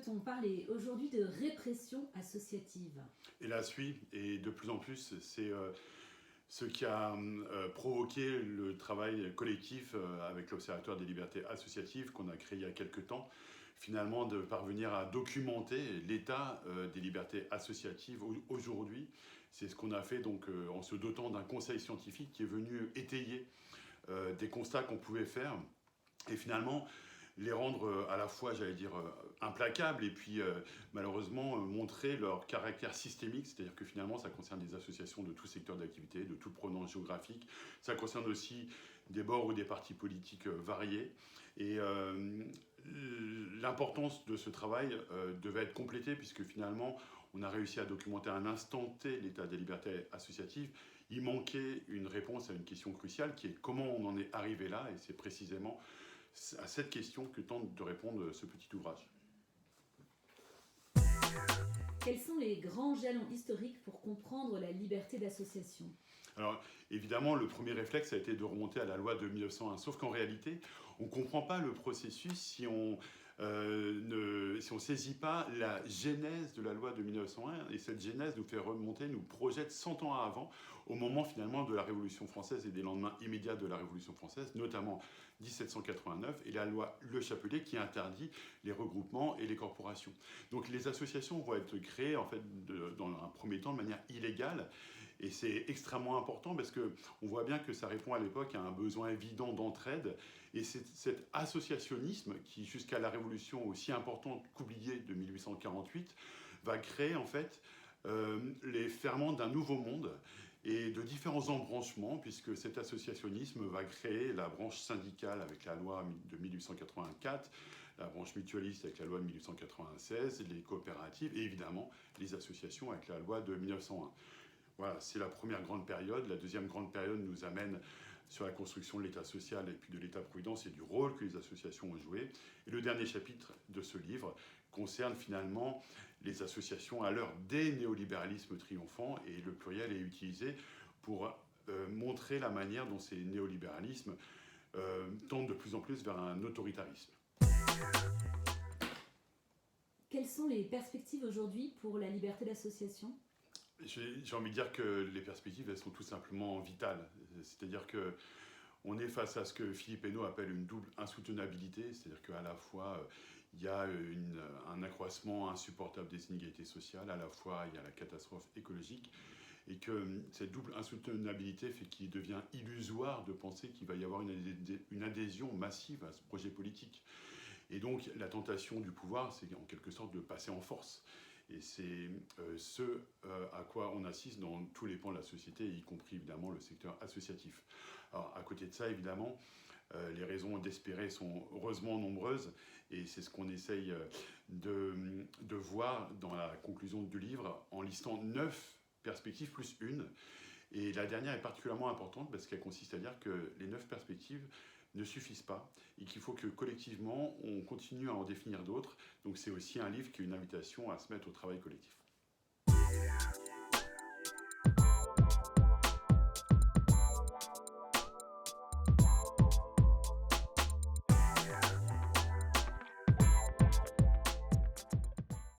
on parle aujourd'hui de répression associative. Hélas, oui, et de plus en plus, c'est ce qui a provoqué le travail collectif avec l'Observatoire des libertés associatives qu'on a créé il y a quelques temps, finalement de parvenir à documenter l'état des libertés associatives aujourd'hui. C'est ce qu'on a fait donc en se dotant d'un conseil scientifique qui est venu étayer des constats qu'on pouvait faire et finalement les rendre à la fois, j'allais dire, implacables et puis malheureusement montrer leur caractère systémique, c'est-à-dire que finalement ça concerne des associations de tout secteur d'activité, de toute provenance géographique, ça concerne aussi des bords ou des partis politiques variés et l'importance de ce travail devait être complétée puisque finalement on a réussi à documenter à un instant T l'état des libertés associatives. Il manquait une réponse à une question cruciale qui est comment on en est arrivé là, et c'est précisément à cette question que tente de répondre ce petit ouvrage. Quels sont les grands jalons historiques pour comprendre la liberté d'association ? Alors, évidemment, le premier réflexe a été de remonter à la loi de 1901. Sauf qu'en réalité, on ne comprend pas le processus si on ne saisit pas la genèse de la loi de 1901. Et cette genèse nous fait remonter, nous projette 100 ans avant, au moment finalement de la Révolution française et des lendemains immédiats de la Révolution française, notamment 1789 et la loi Le Chapelier qui interdit les regroupements et les corporations. Donc les associations vont être créées en fait dans un premier temps de manière illégale. Et c'est extrêmement important parce qu'on voit bien que ça répond à l'époque à un besoin évident d'entraide. Et c'est cet associationnisme qui, jusqu'à la Révolution aussi importante qu'oubliée de 1848, va créer en fait les ferments d'un nouveau monde et de différents embranchements, puisque cet associationnisme va créer la branche syndicale avec la loi de 1884, la branche mutualiste avec la loi de 1896, les coopératives et évidemment les associations avec la loi de 1901. Voilà, c'est la première grande période. La deuxième grande période nous amène sur la construction de l'État social et puis de l'État-providence et du rôle que les associations ont joué. Et le dernier chapitre de ce livre concerne finalement les associations à l'heure des néolibéralismes triomphants, et le pluriel est utilisé pour montrer la manière dont ces néolibéralismes tendent de plus en plus vers un autoritarisme. Quelles sont les perspectives aujourd'hui pour la liberté d'association ? J'ai envie de dire que les perspectives, elles sont tout simplement vitales. C'est-à-dire qu'on est face à ce que Philippe Hénault appelle une double insoutenabilité, c'est-à-dire qu'à la fois, il y a un accroissement insupportable des inégalités sociales, à la fois, il y a la catastrophe écologique, et que cette double insoutenabilité fait qu'il devient illusoire de penser qu'il va y avoir une adhésion massive à ce projet politique. Et donc, la tentation du pouvoir, c'est en quelque sorte de passer en force. Et c'est ce à quoi on assiste dans tous les pans de la société, y compris évidemment le secteur associatif. Alors, à côté de ça, évidemment, les raisons d'espérer sont heureusement nombreuses, et c'est ce qu'on essaye de voir dans la conclusion du livre, en listant 9 perspectives plus une. Et la dernière est particulièrement importante parce qu'elle consiste à dire que les 9 perspectives ne suffisent pas et qu'il faut que collectivement on continue à en définir d'autres. Donc c'est aussi un livre qui est une invitation à se mettre au travail collectif.